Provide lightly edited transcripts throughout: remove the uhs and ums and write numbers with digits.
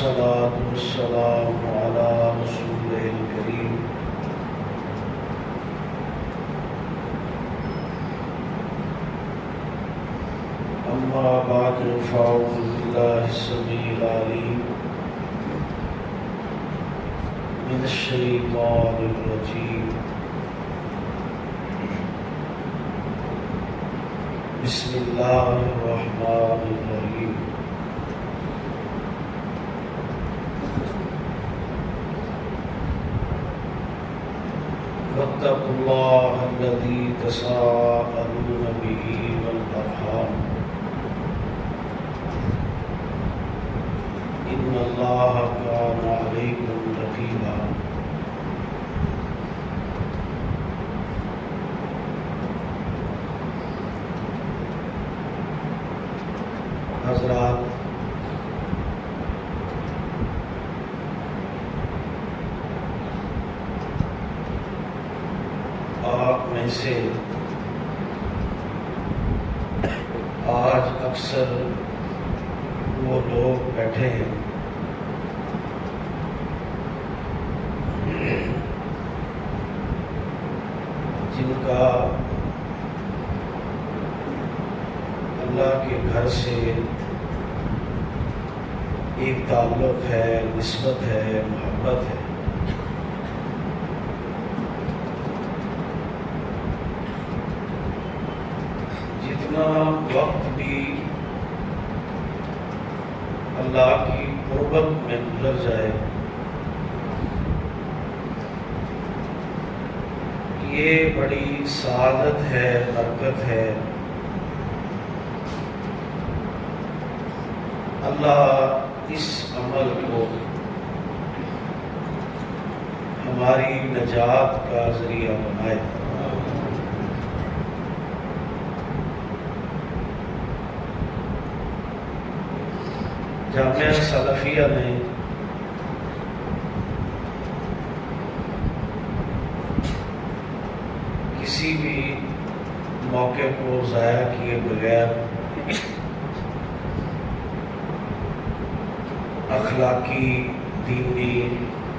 والصلاة والسلام على رسوله الكريم أما بعد فأعوذ بالله السميع العليم من الشيطان الرجيم بسم الله الرحمن الرحيم واتقوا الله الذي تساءلون به والأرحام إن الله كان عليكم رقيبا حضرات، آپ میں سے آج اکثر وہ لوگ بیٹھے ہیں جن کا اللہ کے گھر سے ایک تعلق ہے، نسبت ہے، محبت ہے۔ جتنا وقت بھی اللہ کی قربت میں گزر جائے، یہ بڑی سعادت ہے، برکت ہے۔ اللہ اس عمل کو ہماری نجات کا ذریعہ بنائے۔ جامعہ سلفیہ نے کسی بھی موقع کو ضائع کیے بغیر اخلاقی، دینی،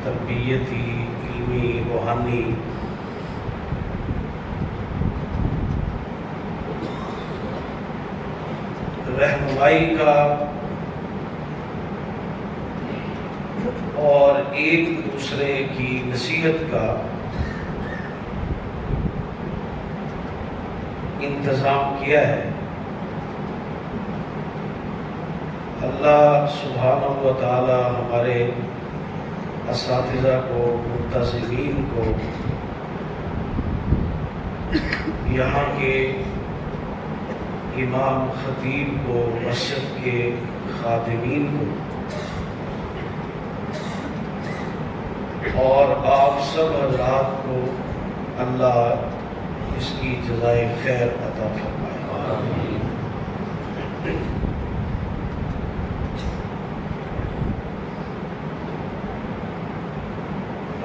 تربیتی، علمی، روحانی رہنمائی کا اور ایک دوسرے کی نصیحت کا انتظام کیا ہے۔ اللہ سبحانہ و تعالی ہمارے اساتذہ کو، منتظمین کو، یہاں کے امام خطیب کو، مسجد کے خادمین کو اور آپ سب حضرات کو اللہ اس کی جزائے خیر عطا فرمائے۔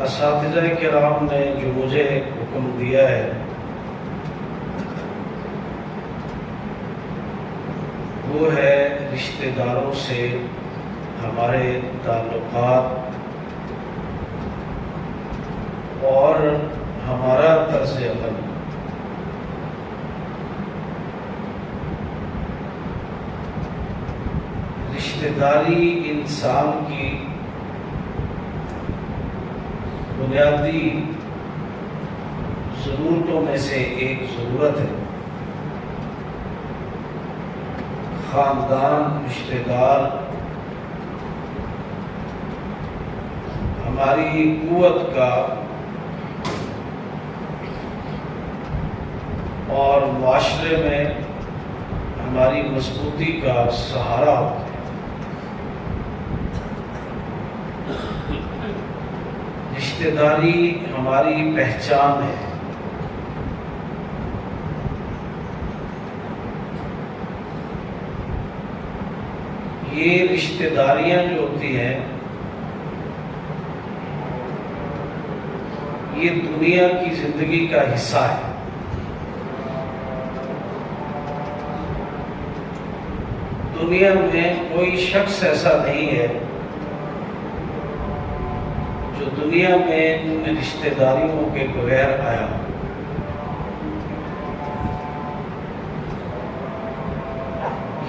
اساتذہ کرام نے جو مجھے حکم دیا ہے وہ ہے رشتہ داروں سے ہمارے تعلقات اور ہمارا طرز عمل۔ رشتہ داری انسان کی بنیادی ضرورتوں میں سے ایک ضرورت ہے۔ خاندان، رشتہ دار ہماری قوت کا اور معاشرے میں ہماری مضبوطی کا سہارا ہوتا ہے۔ رشتہ داری ہماری پہچان ہے۔ یہ رشتہ داریاں جو ہوتی ہیں یہ دنیا کی زندگی کا حصہ ہے۔ دنیا میں کوئی شخص ایسا نہیں ہے جو دنیا میں ان رشتہ داریوں کے بغیر آیا،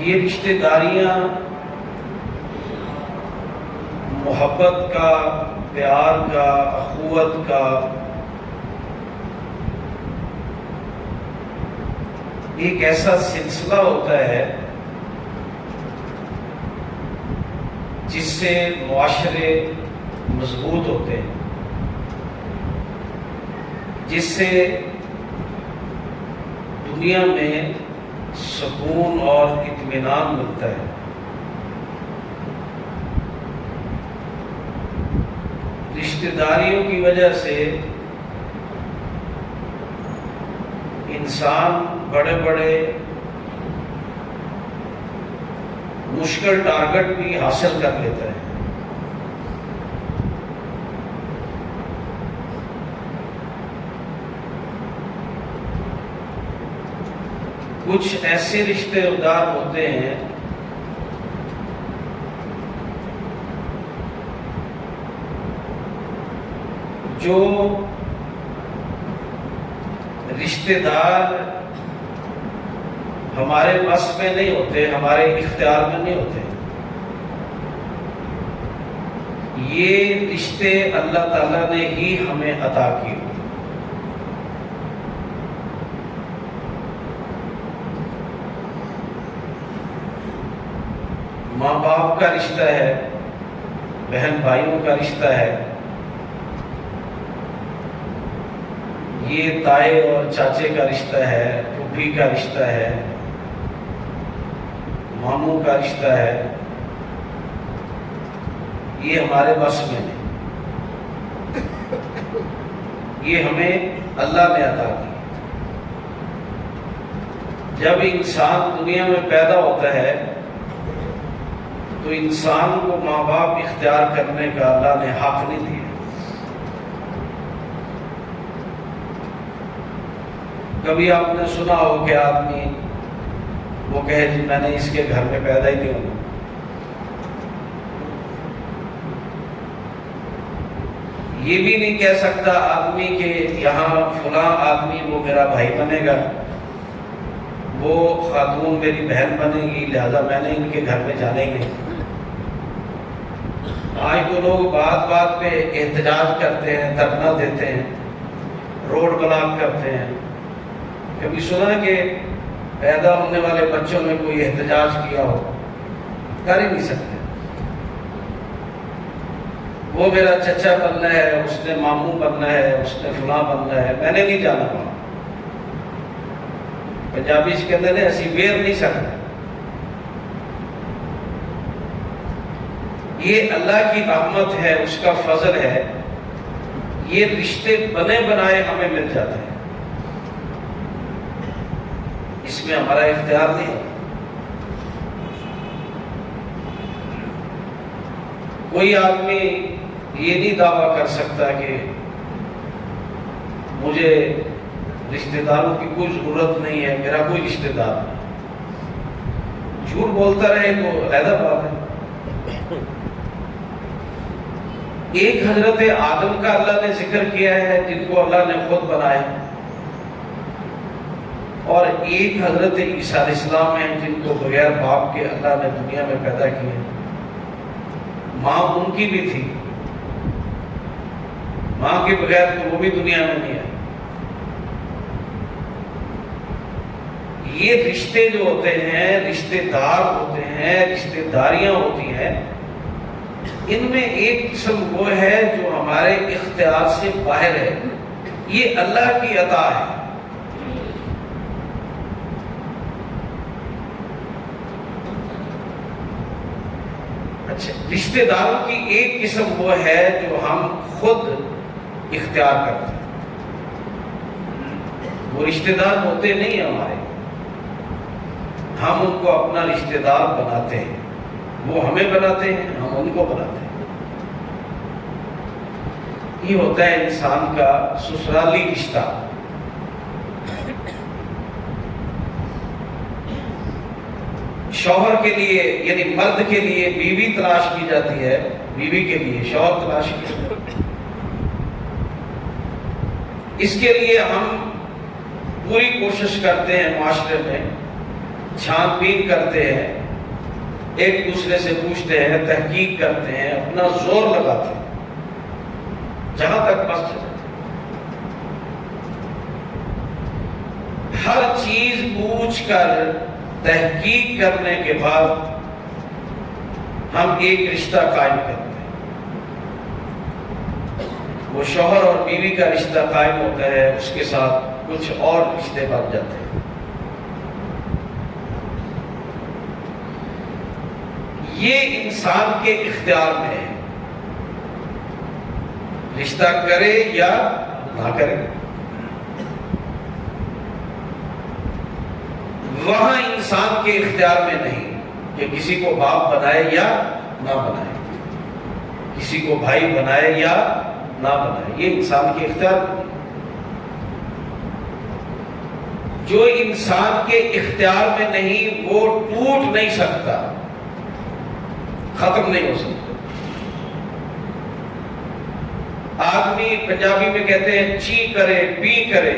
یہ رشتہ داریاں محبت کا، پیار کا، اخوت کا ایک ایسا سلسلہ ہوتا ہے جس سے معاشرے مضبوط ہوتے ہیں، جس سے دنیا میں سکون اور اطمینان ملتا ہے۔ رشتہ داریوں کی وجہ سے انسان بڑے بڑے مشکل ٹارگٹ بھی حاصل کر لیتا ہے۔ کچھ ایسے رشتے دار ہوتے ہیں جو رشتے دار ہمارے بس میں نہیں ہوتے، ہمارے اختیار میں نہیں ہوتے۔ یہ رشتے اللہ تعالیٰ نے ہی ہمیں عطا کیے۔ ماں باپ کا رشتہ ہے، بہن بھائیوں کا رشتہ ہے، یہ تائے اور چاچے کا رشتہ ہے، پھوپھی کا رشتہ ہے، ماموں کا رشتہ ہے۔ یہ ہمارے بس میں نہیں، یہ ہمیں اللہ نے عطا کی۔ جب انسان دنیا میں پیدا ہوتا ہے تو انسان کو ماں باپ اختیار کرنے کا اللہ نے حق نہیں دیا۔ کبھی آپ نے سنا ہو کہ آدمی وہ کہے جی میں نے اس کے گھر میں پیدا ہی نہیں ہونا۔ یہ بھی نہیں کہہ سکتا آدمی کہ یہاں فلاں آدمی وہ میرا بھائی بنے گا، وہ خاتون میری بہن بنے گی، لہذا میں نے ان کے گھر میں جانے ہی نہیں۔ آج تو لوگ بات بات پہ احتجاج کرتے ہیں، دھرنا دیتے ہیں، روڈ بلاک کرتے ہیں۔ کبھی سنا کہ پیدا ہونے والے بچوں میں کوئی احتجاج کیا ہو؟ کر ہی نہیں سکتے۔ وہ میرا چچا بننا ہے، اس نے ماموں بننا ہے، اس نے فلاں بننا ہے، میں نے نہیں جانا پڑا۔ پنجابی سے کہتے ہیں اسی ویر نہیں سکتے۔ یہ اللہ کی رحمت ہے، اس کا فضل ہے، یہ رشتے بنے بنائے ہمیں مل جاتے ہیں، اس میں ہمارا اختیار نہیں۔ کوئی آدمی یہ نہیں دعویٰ کر سکتا کہ مجھے رشتہ داروں کی کوئی ضرورت نہیں ہے، میرا کوئی رشتہ دار نہیں۔ جھوٹ بولتا رہے تو علیحدہ بات ہے۔ ایک حضرت آدم کا اللہ نے ذکر کیا ہے جن کو اللہ نے خود بنایا، اور ایک حضرت عیسیٰ علیہ السلام ہیں جن کو بغیر باپ کے اللہ نے دنیا میں پیدا کیا۔ ماں ان کی بھی تھی، ماں کے بغیر تو وہ بھی دنیا میں نہیں ہے۔ یہ رشتے جو ہوتے ہیں، رشتے دار ہوتے ہیں، رشتے داریاں ہوتی ہیں، ان میں ایک قسم وہ ہے جو ہمارے اختیار سے باہر ہے، یہ اللہ کی عطا ہے۔ اچھا، رشتے داروں کی ایک قسم وہ ہے جو ہم خود اختیار کرتے ہیں، وہ رشتے دار ہوتے نہیں ہمارے، ہم ان کو اپنا رشتے دار بناتے ہیں، وہ ہمیں بناتے ہیں، ہم ان کو بناتے ہیں۔ یہ ہوتا ہے انسان کا سسرالی رشتہ۔ شوہر کے لیے یعنی مرد کے لیے بیوی تلاش کی جاتی ہے، بیوی کے لیے شوہر تلاش کیا جاتا ہے۔ اس کے لیے ہم پوری کوشش کرتے ہیں، معاشرے میں چھان بین کرتے ہیں، ایک دوسرے سے پوچھتے ہیں، تحقیق کرتے ہیں، اپنا زور لگاتے ہیں جہاں تک بس چلے۔ ہر چیز پوچھ کر تحقیق کرنے کے بعد ہم ایک رشتہ قائم کرتے ہیں۔ وہ شوہر اور بیوی کا رشتہ قائم ہوتا ہے، اس کے ساتھ کچھ اور رشتے بن جاتے ہیں۔ یہ انسان کے اختیار میں ہے، رشتہ کرے یا نہ کرے۔ وہاں انسان کے اختیار میں نہیں کہ کسی کو باپ بنائے یا نہ بنائے، کسی کو بھائی بنائے یا نہ بنائے، یہ انسان کے اختیار میں نہیں۔ جو انسان کے اختیار میں نہیں وہ ٹوٹ نہیں سکتا، ختم نہیں ہو سکتا۔ آدمی پنجابی میں کہتے ہیں چی کرے پی کرے،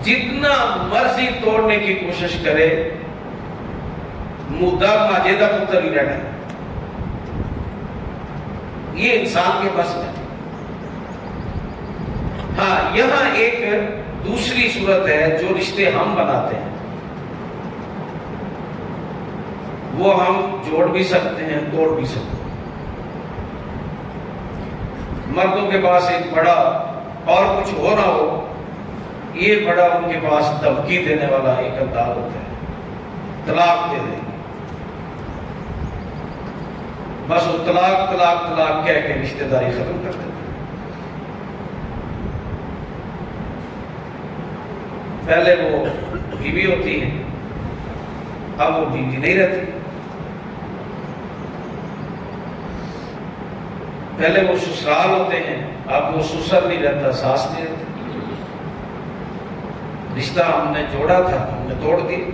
جتنا مرضی توڑنے کی کوشش کرے، مدعا ماجدہ پتر ہی رہنا ہے۔ یہ انسان کے بس میں۔ ہاں، یہاں ایک دوسری صورت ہے، جو رشتے ہم بناتے ہیں وہ ہم جوڑ بھی سکتے ہیں، توڑ بھی سکتے ہیں۔ مردوں کے پاس ایک بڑا اور کچھ ہو نہ ہو، یہ بڑا ان کے پاس دھمکی دینے والا ایک انداز ہوتا ہے، طلاق دے دیں گے، بس وہ طلاق طلاق طلاق کہہ کے رشتہ داری ختم کر دیتے ہیں۔ پہلے وہ بیوی ہوتی ہے، اب وہ بیوی نہیں رہتی۔ پہلے وہ سسرال ہوتے ہیں، اب وہ سسر نہیں رہتا، ساس نہیں رہتی۔ رشتہ ہم نے جوڑا تھا، ہم نے توڑ دی۔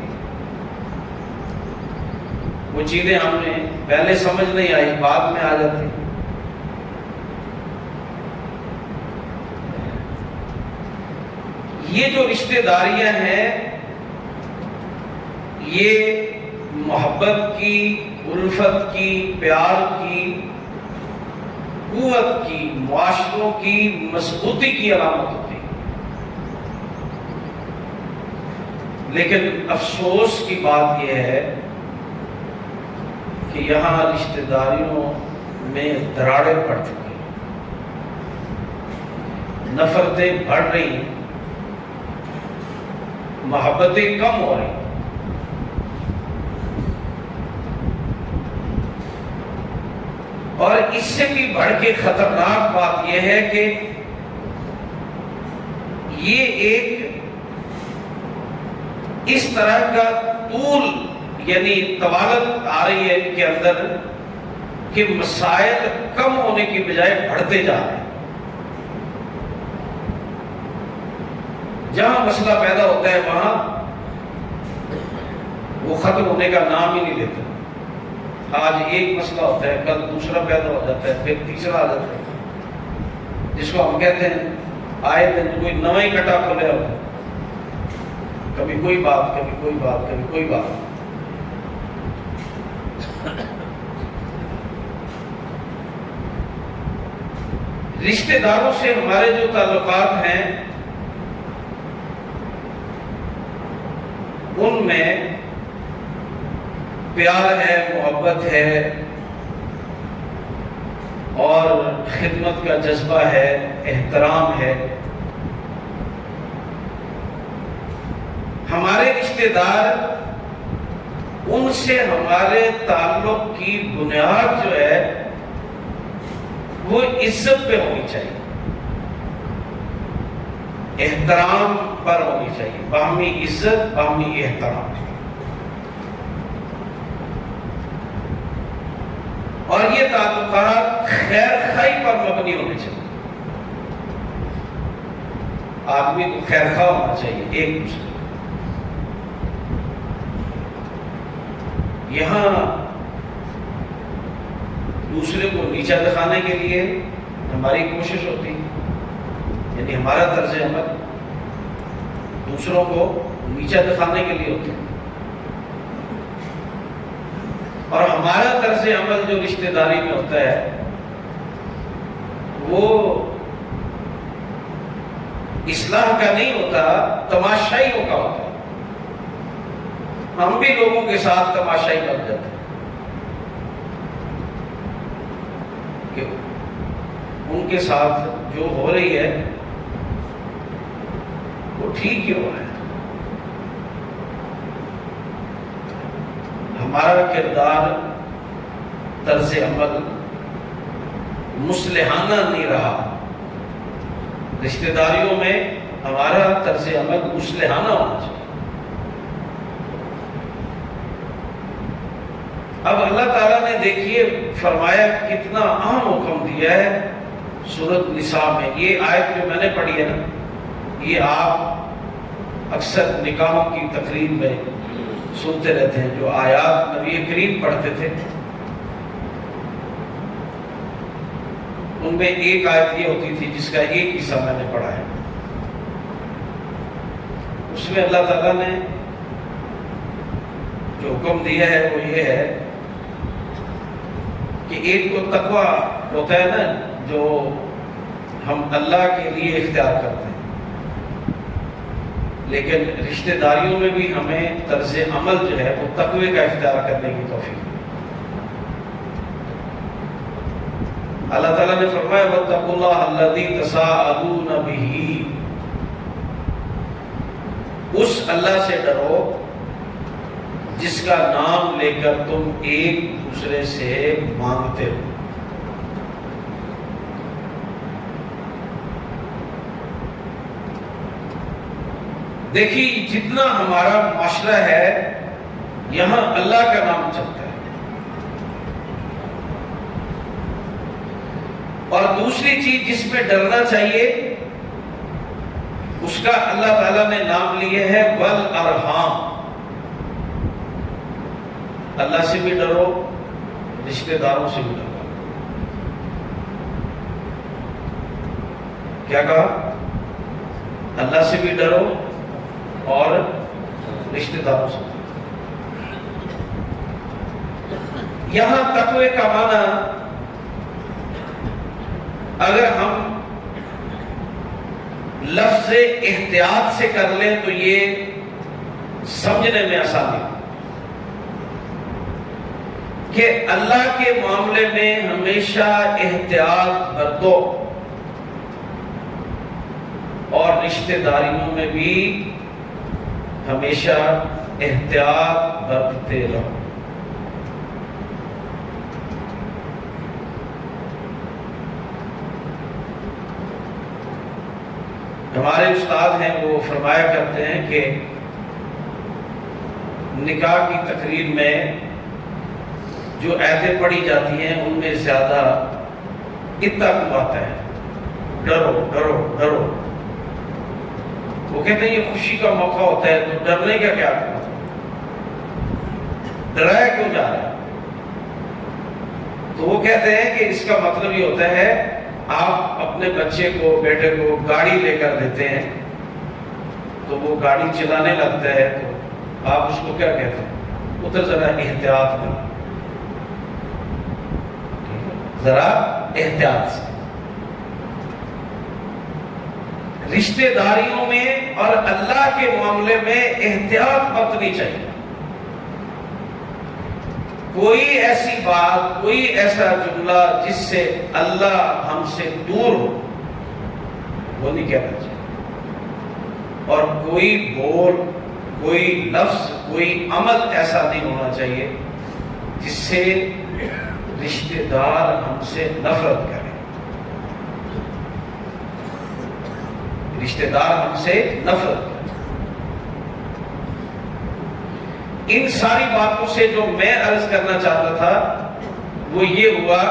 وہ چیزیں ہم نے پہلے سمجھ نہیں آئی، بعد میں آ جاتی۔ یہ جو رشتہ داریاں ہیں، یہ محبت کی، الفت کی، پیار کی، قوت کی، معاشروں کی مضبوطی کی علامت ہوتی ہے۔ لیکن افسوس کی بات یہ ہے کہ یہاں رشتہ داریوں میں دراڑیں پڑ چکی ہیں، نفرتیں بڑھ رہی ہیں، محبتیں کم ہو رہی ہیں۔ اور اس سے بھی بڑھ کے خطرناک بات یہ ہے کہ یہ ایک اس طرح کا طول یعنی طوالت آ رہی ہے ان کے اندر کہ مسائل کم ہونے کی بجائے بڑھتے جا رہے ہیں۔ جہاں مسئلہ پیدا ہوتا ہے وہاں وہ ختم ہونے کا نام ہی نہیں لیتا۔ آج ایک مسئلہ ہوتا ہے، کل دوسرا پیدا ہو جاتا ہے، پھر تیسرا آ جاتا ہے، جس کو ہم کہتے ہیں آئے دن کوئی نواں ہی کٹا کھولے ہوتا ہے، کبھی کوئی بات، کبھی کوئی بات، کبھی کوئی بات۔ رشتہ داروں سے ہمارے جو تعلقات ہیں ان میں پیار ہے، محبت ہے اور خدمت کا جذبہ ہے، احترام ہے۔ ہمارے رشتہ دار، ان سے ہمارے تعلق کی بنیاد جو ہے وہ عزت پہ ہونی چاہیے، احترام پر ہونی چاہیے، باہمی عزت، باہمی احترام۔ اور یہ تعلقات خیر خواہی پر مبنی ہونے چاہیے، آدمی کو خیر خواہ ہونا چاہیے ایک دوسرے۔ یہاں دوسرے کو نیچا دکھانے کے لیے ہماری کوشش ہوتی ہے کہ یعنی ہمارا طرز عمل دوسروں کو نیچا دکھانے کے لیے ہوتا ہے، اور ہمارا طرز عمل جو رشتہ داری میں ہوتا ہے وہ اصلاح کا نہیں ہوتا، تماشائیوں کا ہوتا ہے۔ ہم بھی لوگوں کے ساتھ تماشائی بن جاتے ہیں کہ ان کے ساتھ جو ہو رہی ہے وہ ٹھیک ہی ہو رہا ہے، ہمارا کردار طرز عمل مصلحانہ نہیں رہا۔ رشتہ داریوں میں ہمارا طرز عمل مصلحانہ ہونا چاہیے۔ اب اللہ تعالیٰ نے دیکھیے فرمایا کتنا اہم حکم دیا ہے سورۃ نساء میں۔ یہ آیت جو میں نے پڑھی ہے نا، یہ آپ اکثر نکاحوں کی تقریب میں سنتے رہتے ہیں، جو آیات نبی کریم پڑھتے تھے ان میں ایک آیت یہ ہوتی تھی جس کا ایک حصہ میں نے پڑھا ہے۔ اس میں اللہ تعالیٰ نے جو حکم دیا ہے وہ یہ ہے کہ ایک تو تقوی ہوتا ہے نا جو ہم اللہ کے لیے اختیار کرتے ہیں، لیکن رشتہ داریوں میں بھی ہمیں طرز عمل جو ہے وہ تقوی کا اختیار کرنے کی توفیق۔ اللہ تعالیٰ نے فرمایا وَاتَّقُوا اللَّهَ الَّذِي تَسَاءَلُونَ بِهِ، اس اللہ سے ڈرو جس کا نام لے کر تم ایک دوسرے سے مانگتے ہو۔ دیکھیے جتنا ہمارا معاشرہ ہے یہاں اللہ کا نام چلتا ہے، اور دوسری چیز جس میں ڈرنا چاہیے اس کا اللہ تعالیٰ نے نام لیے ہے والارحام۔ اللہ سے بھی ڈرو، رشتہ داروں سے بھی ڈرو۔ کیا کہا؟ اللہ سے بھی ڈرو اور رشتہ داروں سے۔ یہاں تقوی کا معنی اگر ہم لفظ احتیاط سے کر لیں تو یہ سمجھنے میں آسانی ہے کہ اللہ کے معاملے میں ہمیشہ احتیاط برتو، اور رشتہ داریوں میں بھی ہمیشہ احتیاط برتتے رہو۔ ہمارے استاد ہیں وہ فرمایا کرتے ہیں کہ نکاح کی تقریر میں جو آیتیں پڑھی جاتی ہیں ان میں زیادہ اتقوا آتا ہے، ڈرو ڈرو ڈرو۔ وہ کہتے ہیں یہ خوشی کا موقع ہوتا ہے تو ڈرنے کا کیا کرنا، ڈرایا کیوں جا رہا ہے؟ تو وہ کہتے ہیں کہ اس کا مطلب یہ ہوتا ہے آپ اپنے بچے کو بیٹے کو گاڑی لے کر دیتے ہیں تو وہ گاڑی چلانے لگتا ہے تو آپ اس کو کیا کہتے ہیں؟ ادھر ذرا احتیاط کرو، ذرا احتیاط سے۔ رشتہ داریوں میں اور اللہ کے معاملے میں احتیاط برتنی چاہیے۔ کوئی ایسی بات، کوئی ایسا جملہ جس سے اللہ ہم سے دور ہو وہ نہیں کہنا چاہیے، اور کوئی بول، کوئی لفظ، کوئی عمل ایسا نہیں ہونا چاہیے جس سے رشتہ دار ہم سے نفرت کرے، رشتہ دار ہم سے نفرت کرے۔ ان ساری باتوں سے جو میں عرض کرنا چاہتا تھا وہ یہ ہوا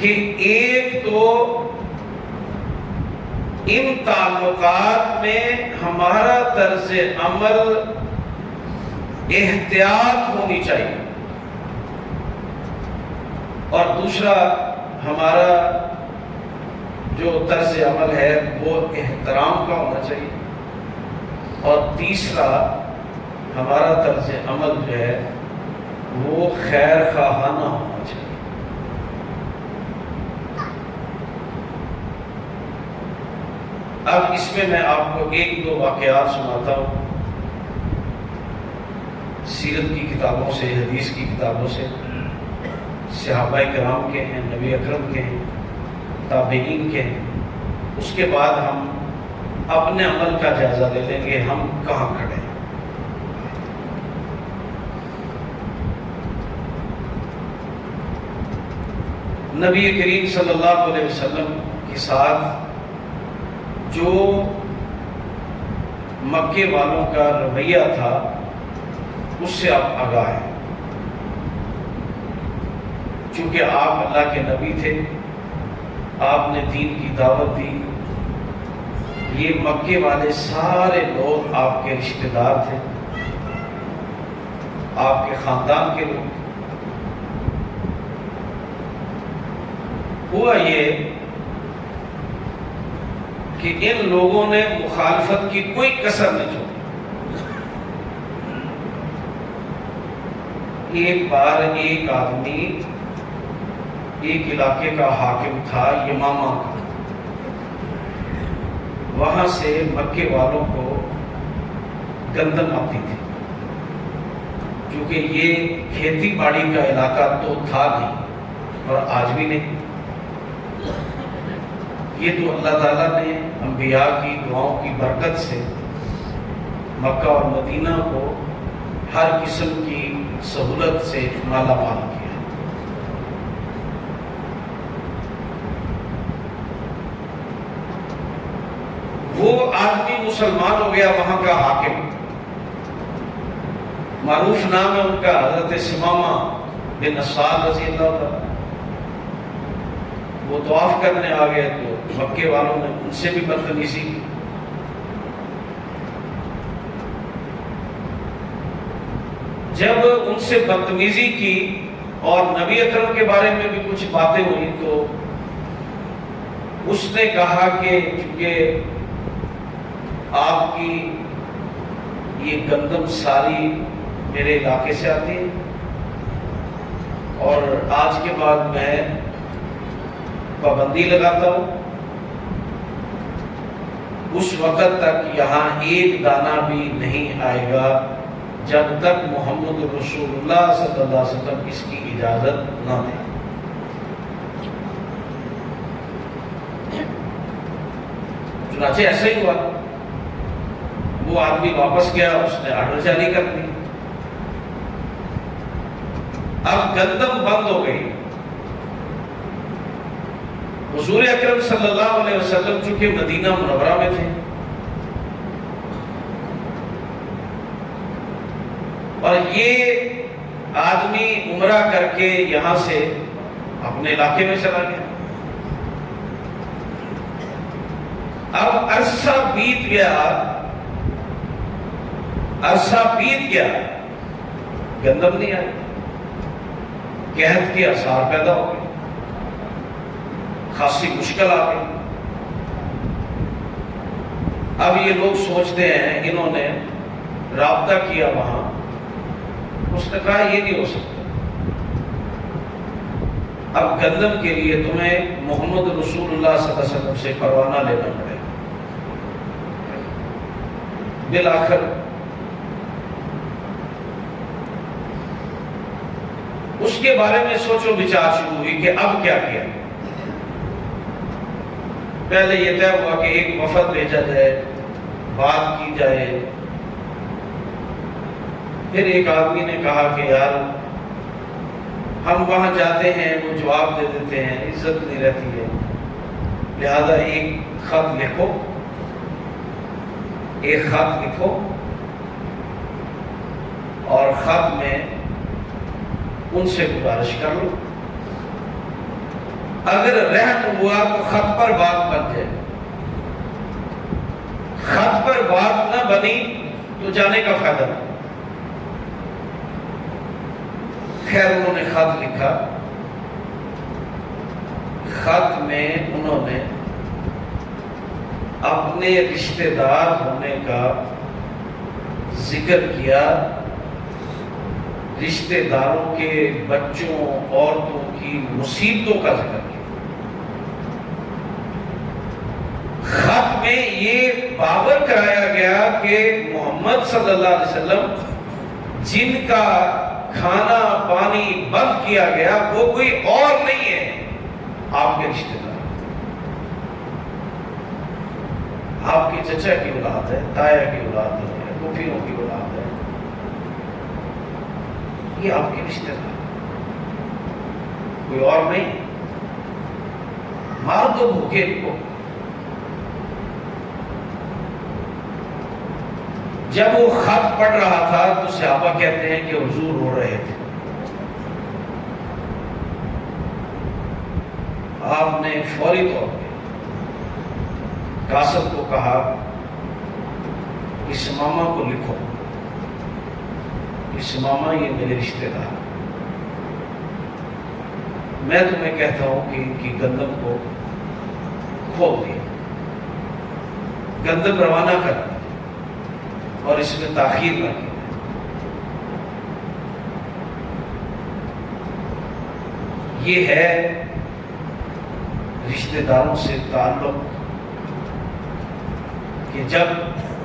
کہ ایک تو ان تعلقات میں ہمارا طرز عمل احتیاط ہونی چاہیے، اور دوسرا ہمارا جو طرز عمل ہے وہ احترام کا ہونا چاہیے، اور تیسرا ہمارا طرز عمل جو ہے وہ خیر خواہانہ ہونا چاہیے۔ اب اس میں آپ کو ایک دو واقعات سناتا ہوں سیرت کی کتابوں سے، حدیث کی کتابوں سے، صحابہ کرام کے ہیں، نبی اکرم کے ہیں، تابعین کے ہیں۔ اس کے بعد ہم اپنے عمل کا جائزہ لے لیں گے ہم کہاں کھڑے ہیں۔ نبی کریم صلی اللہ علیہ وسلم کے ساتھ جو مکے والوں کا رویہ تھا اس سے آپ آگاہ ہیں، چونکہ آپ اللہ کے نبی تھے، آپ نے دین کی دعوت دی، یہ مکے والے سارے لوگ آپ کے رشتہ دار تھے، آپ کے خاندان کے لوگ۔ ہوا یہ کہ ان لوگوں نے مخالفت کی کوئی کسر نہیں چھوڑی۔ ایک بار ایک آدمی ایک علاقے کا حاکم تھا، یمامہ کا، وہاں سے مکے والوں کو گندم آتی تھی، کیونکہ یہ کھیتی باڑی کا علاقہ تو تھا نہیں اور آج بھی نہیں۔ یہ تو اللہ تعالیٰ نے انبیاء کی دعاؤں کی برکت سے مکہ اور مدینہ کو ہر قسم کی سہولت سے مالا مال کیا۔ وہ آدمی مسلمان ہو گیا، وہاں کا حاکم، معروف نام ہے ان کا حضرت ثمامہ بن اسال رضی اللہ تعالیٰ۔ وہ طواف کرنے آ گئے تو مکے والوں نے ان سے بھی بدتمیزی کی۔ جب ان سے بدتمیزی کی اور نبی اکرم کے بارے میں بھی کچھ باتیں ہوئی تو اس نے کہا کہ چونکہ آپ کی یہ گندم ساری میرے علاقے سے آتی ہے اور آج کے بعد میں پابندی لگاتا ہوں، اس وقت تک یہاں ایک دانہ بھی نہیں آئے گا جب تک محمد رسول اللہ صلی اللہ علیہ وسلم اس کی اجازت نہ دیں۔ چنانچہ ایسا ہی ہوا، وہ آدمی واپس گیا، اس نے آرڈر جاری کر دی۔ اب گندم بند ہو گئی۔ حضور اکرم صلی اللہ علیہ وسلم چونکہ مدینہ منورہ میں تھے اور یہ آدمی عمرہ کر کے یہاں سے اپنے علاقے میں چلا گیا۔ اب عرصہ بیت گیا، گندم نہیں آئی، قحط کے آثار پیدا ہو گئے، خاصی مشکل آ گئی۔ اب یہ لوگ سوچتے ہیں، انہوں نے رابطہ کیا وہاں، اس نے کہا یہ نہیں ہو سکتا، اب گندم کے لیے تمہیں محمد رسول اللہ صلی اللہ علیہ وسلم سے پروانہ لینا پڑے گا۔ بالآخر اس کے بارے میں سوچو بچار شروع ہوئی کہ اب کیا کیا۔ پہلے یہ طے ہوا کہ ایک وفد بھیجا جائے، بات کی جائے۔ پھر ایک آدمی نے کہا کہ یار ہم وہاں جاتے ہیں، وہ جواب دے دیتے ہیں، عزت نہیں رہتی ہے، لہذا ایک خط لکھو اور خط میں ان سے گزارش کر لو، اگر رحم ہوا تو خط پر بات بن جائے، خط پر بات نہ بنی تو جانے کا فائدہ نہیں۔ خیر انہوں نے خط لکھا، خط میں انہوں نے اپنے رشتہ دار ہونے کا ذکر کیا، رشتہ داروں کے بچوں عورتوں کی مصیبتوں کا ذکر کیا۔ خط میں یہ باور کرایا گیا کہ محمد صلی اللہ علیہ وسلم جن کا کھانا پانی بند کیا گیا وہ کوئی اور نہیں ہے، آپ کے رشتہ دار، آپ کے چچا کی اولاد ہے، تایا کی اولاد ہے، پھوپھیوں کی اولاد ہے، یہ آپ کے رشتہ دار، کوئی اور نہیں۔ مار دو بھوکے ان کو۔ جب وہ خط پڑھ رہا تھا تو صحابہ کہتے ہیں کہ حضور رو رہے تھے۔ آپ نے فوری طور پہ قاسم کو کہا اس ماما کو لکھو، اس ماما یہ میرے رشتہ دار، میں تمہیں کہتا ہوں کہ ان کی گندم کو کھول دیا، گندم روانہ کر دیا اور اس میں تاخیر نہ کی۔ یہ ہے رشتہ داروں سے تعلق کہ جب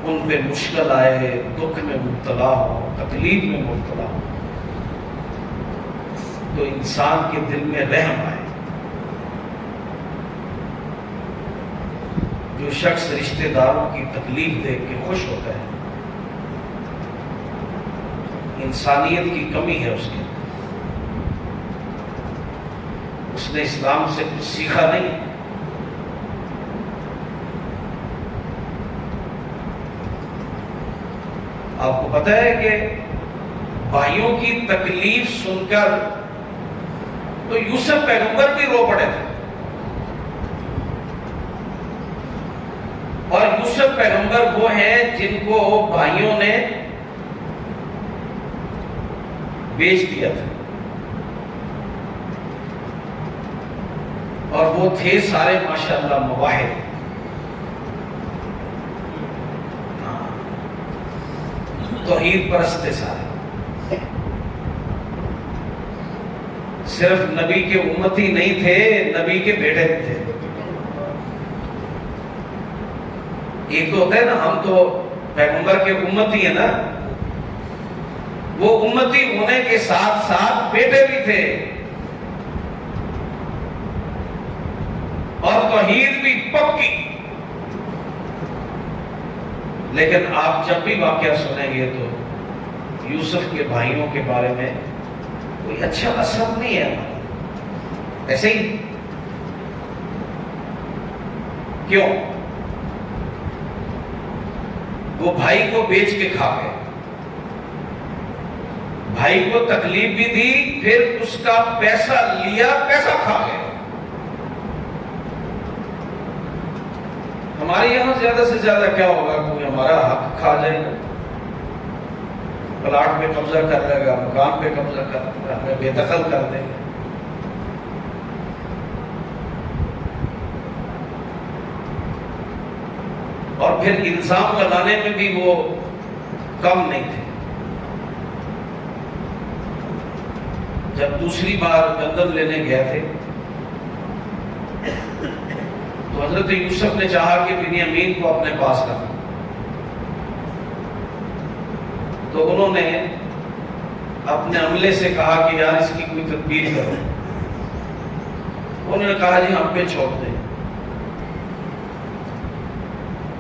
ان پہ مشکل آئے، دکھ میں مبتلا ہو، تکلیف میں مبتلا ہو تو انسان کے دل میں رحم آئے۔ جو شخص رشتہ داروں کی تکلیف دیکھ کے خوش ہوتا ہے، انسانیت کی کمی ہے اس کے اندر، اس نے اسلام سے کچھ سیکھا نہیں۔ آپ کو پتہ ہے کہ بھائیوں کی تکلیف سن کر تو یوسف پیغمبر بھی رو پڑے تھے، اور یوسف پیغمبر وہ ہیں جن کو بھائیوں نے بیچ دیا تھا، اور وہ تھے سارے ماشاءاللہ مواہب، توحید پرست تھے سارے، صرف نبی کے امتی نہیں تھے، نبی کے بیٹے تھے۔ ایک تو ہوتا ہے نا، ہم تو پیغمبر کے امتی ہیں نا، وہ امتی ہونے کے ساتھ ساتھ بیٹے بھی تھے اور توحید بھی پکی۔ لیکن آپ جب بھی واقعہ سنیں گے تو یوسف کے بھائیوں کے بارے میں کوئی اچھا اثر نہیں ہے ہمارا، ایسے ہی۔ کیوں؟ وہ بھائی کو بیچ کے کھا گئے، بھائی کو تکلیف بھی دی، پھر اس کا پیسہ لیا، پیسہ کھا گئے۔ ہمارے یہاں زیادہ سے زیادہ کیا ہوگا، کوئی ہمارا حق کھا جائے گا، پلاٹ پہ قبضہ کر لے گا، مکان پہ قبضہ کر لے گا، ہمیں بے دخل کر دیں گے۔ اور پھر الزام لگانے میں بھی وہ کم نہیں تھے۔ جب دوسری بار گندم لینے گئے تھے تو حضرت یوسف نے چاہا کہ بنیامین کو اپنے پاس رکھا، تو انہوں نے اپنے عملے سے کہا کہ یار اس کی کوئی تدبیر کرو۔ انہوں نے کہا جی ہم پہ چھوڑ دیں۔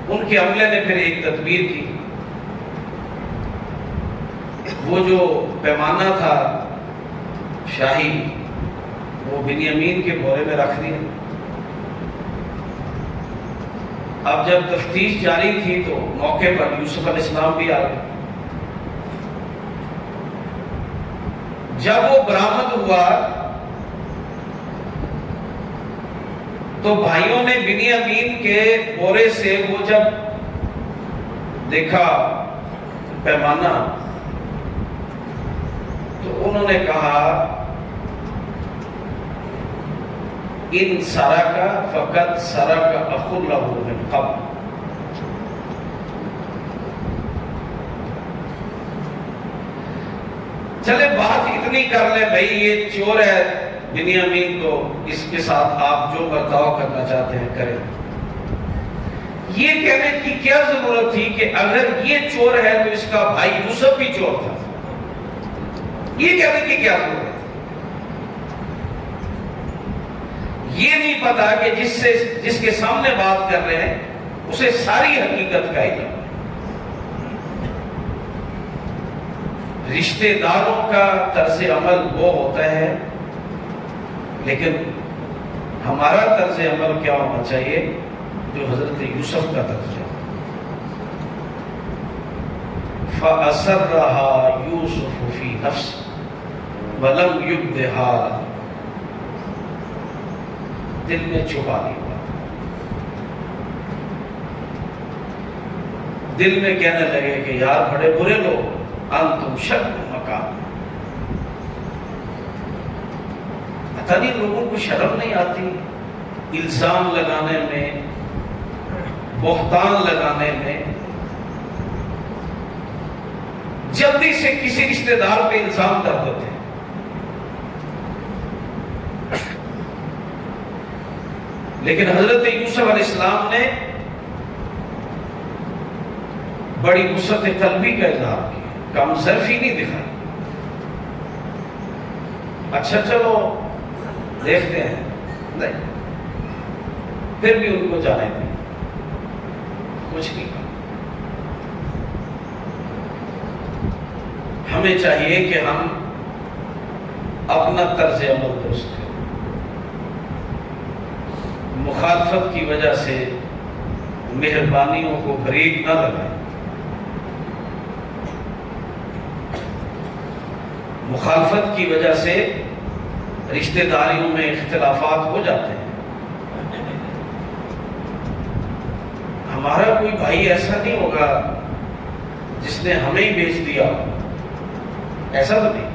ان کے عملے نے پھر ایک تدبیر کی، وہ جو پیمانہ تھا شاہی، وہ بنیامین کے بورے میں رکھ دیا۔ اب جب تفتیش جاری تھی تو موقع پر یوسف علیہ السلام بھی آ گئے۔ جب وہ برآمد ہوا تو بھائیوں نے بنیامین کے بورے سے وہ جب دیکھا پیمانہ تو انہوں نے کہا ان سرقہ فقط سرق اخ لہ من قبل، چلے بات اتنی کر لیں بھائی یہ چور ہے بنیامین، تو اس کے ساتھ آپ جو برتاؤ کرنا چاہتے ہیں کریں۔ یہ کہنے کی کیا ضرورت تھی کہ اگر یہ چور ہے تو اس کا بھائی یوسف بھی چور تھا؟ یہ کہنے کی کیا ضرورت ہے؟ یہ نہیں پتا کہ جس کے سامنے بات کر رہے ہیں اسے ساری حقیقت کا علم ہے۔ رشتہ داروں کا طرز عمل وہ ہوتا ہے، لیکن ہمارا طرز عمل کیا ہونا چاہیے جو حضرت یوسف کا طرز عمل۔ فَأَسَرَّهَا يُوسُفُ فِي نَفْسِهِ وَلَمْ يُبْدِهَا، دل میں چھپا لیا، دل میں کہنے لگے کہ یار بڑے برے لوگ، انتم شر مکان، پتہ نہیں لوگوں کو شرم نہیں آتی الزام لگانے میں، بہتان لگانے میں، جلدی سے کسی رشتہ دار پہ الزام کر دیتے ہیں۔ لیکن حضرت یوسف علیہ السلام نے بڑی وسعت قلبی کا اظہار کیا، کم ظرفی نہیں دکھائی۔ اچھا چلو دیکھتے ہیں، نہیں، پھر بھی ان کو جانے دیں، کچھ نہیں کہا۔ ہمیں چاہیے کہ ہم اپنا طرز عمل درست کریں، مخالفت کی وجہ سے مہربانیوں کو بریک نہ لگائیں۔ مخالفت کی وجہ سے رشتہ داریوں میں اختلافات ہو جاتے ہیں۔ ہمارا کوئی بھائی ایسا نہیں ہوگا جس نے ہمیں ہی بیچ دیا، ایسا تو نہیں۔